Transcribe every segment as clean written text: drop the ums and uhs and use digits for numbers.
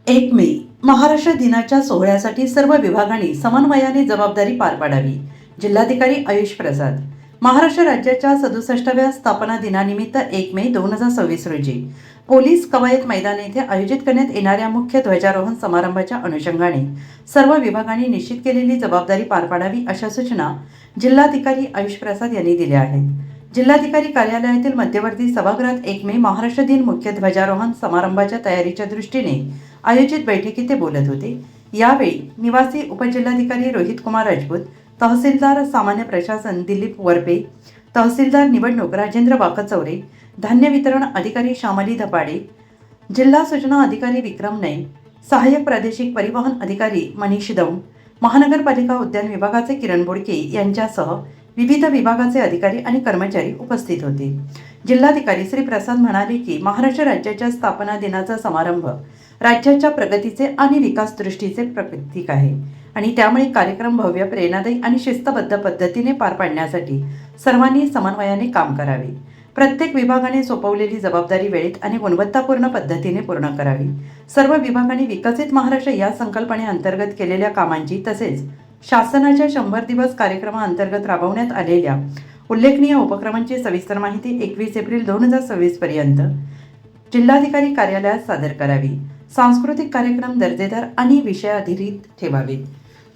1 मे महाराष्ट्र दिनाच्या सोहळ्यासाठी सर्व विभागांनी समन्वयाने जबाबदारी पार पाडावी. जिल्हाधिकारी आयुष प्रसाद. महाराष्ट्र राज्याच्या 67व्या स्थापना दिनानिमित्त 1 मे 2026 रोजी पोलीस कवायत मैदान येथे आयोजित करण्यात येणाऱ्या मुख्य ध्वजारोहण समारंभाच्या अनुषंगाने सर्व विभागांनी निश्चित केलेली जबाबदारी पार पाडावी अशा सूचना जिल्हाधिकारी आयुष प्रसाद यांनी दिल्या आहेत. जिल्हाधिकारी कार्यालयातील मध्यवर्ती सभागृहात 1 मे महाराष्ट्र दिन मुख्य ध्वजारोहण समारंभाच्या तयारीच्या दृष्टीने आयोजित बैठकीत ते बोलत होते. यावेळी निवासी उपजिल्हाधिकारी रोहित कुमार राजपूत, तहसीलदार सामान्य प्रशासन दिलीप वरपे, तहसीलदार निवडणूक राजेंद्र वाकचौरे, धान्य वितरण अधिकारी श्यामली धपाडे, जिल्हा सूचना अधिकारी विक्रम नैन, सहाय्यक प्रादेशिक परिवहन अधिकारी मनीष दौंड, महानगरपालिका उद्यान विभागाचे किरण बोडके यांच्यासह विविध विभागाचे अधिकारी आणि कर्मचारी उपस्थित होते. जिल्हाधिकारी श्री प्रसाद म्हणाले की महाराष्ट्र राज्याच्या स्थापना दिनाचा समारंभ राज्याच्या प्रगतीचे आणि विकास दृष्टीचे प्रतीक आहे आणि त्यामुळे कार्यक्रम भव्य, प्रेरणादायी आणि शिस्तबद्ध पद्धतीने पार पाडण्यासाठी सर्वांनी समन्वयाने काम करावे. प्रत्येक विभागाने सोपवलेली जबाबदारी वेळेत आणि गुणवत्तापूर्ण पद्धतीने पूर्ण करावी. सर्व विभागांनी विकसित महाराष्ट्र या संकल्पनेअंतर्गत केलेल्या कामांची तसेच शासनाच्या 100 दिवस कार्यक्रमाअंतर्गत राबवण्यात आलेल्या उल्लेखनीय उपक्रमांची सविस्तर माहिती 21 एप्रिल 2026 पर्यंत जिल्हाधिकारी कार्यालयात सादर करावी. सांस्कृतिक कार्यक्रम दर्जेदार आणि विषयाधारित ठेवावेत.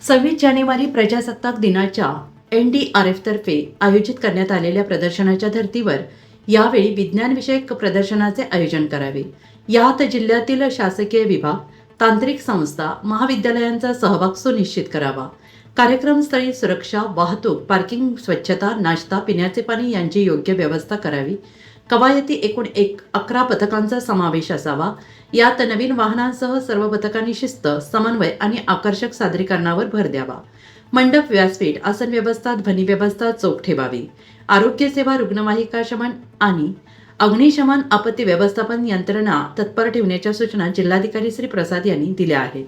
26 जानेवारी प्रजासत्ताक दिनाच्या NDRF तर्फे आयोजित करण्यात आलेल्या प्रदर्शनाच्या धर्तीवर यावेळी विज्ञानविषयक प्रदर्शनाचे आयोजन करावे. यात जिल्ह्यातील शासकीय विभाग, तांत्रिक संस्था, महाविद्यालयांचा सहभाग सुनिश्चित करावा. कार्यक्रमस्थळी सुरक्षा, वाहतूक, पार्किंग, स्वच्छता, नाश्ता, पिण्याचे पाणी यांची योग्य व्यवस्था करावी. कवायती एकूण 11 पथकांचा समावेश असावा. यात नवीन वाहनांसह सर्व पथकांनी शिस्त, समन्वय आणि आकर्षक सादरीकरणावर भर द्यावा. मंडप, व्यासपीठ, आसन व्यवस्था, ध्वनी व्यवस्था चोख ठेवावी. आरोग्य सेवा, रुग्णवाहिका शमन आणि अग्निशमन आपत्ती व्यवस्थापन यंत्रणा तत्पर ठेवण्याच्या सूचना जिल्हाधिकारी श्री प्रसाद यांनी दिल्या आहेत.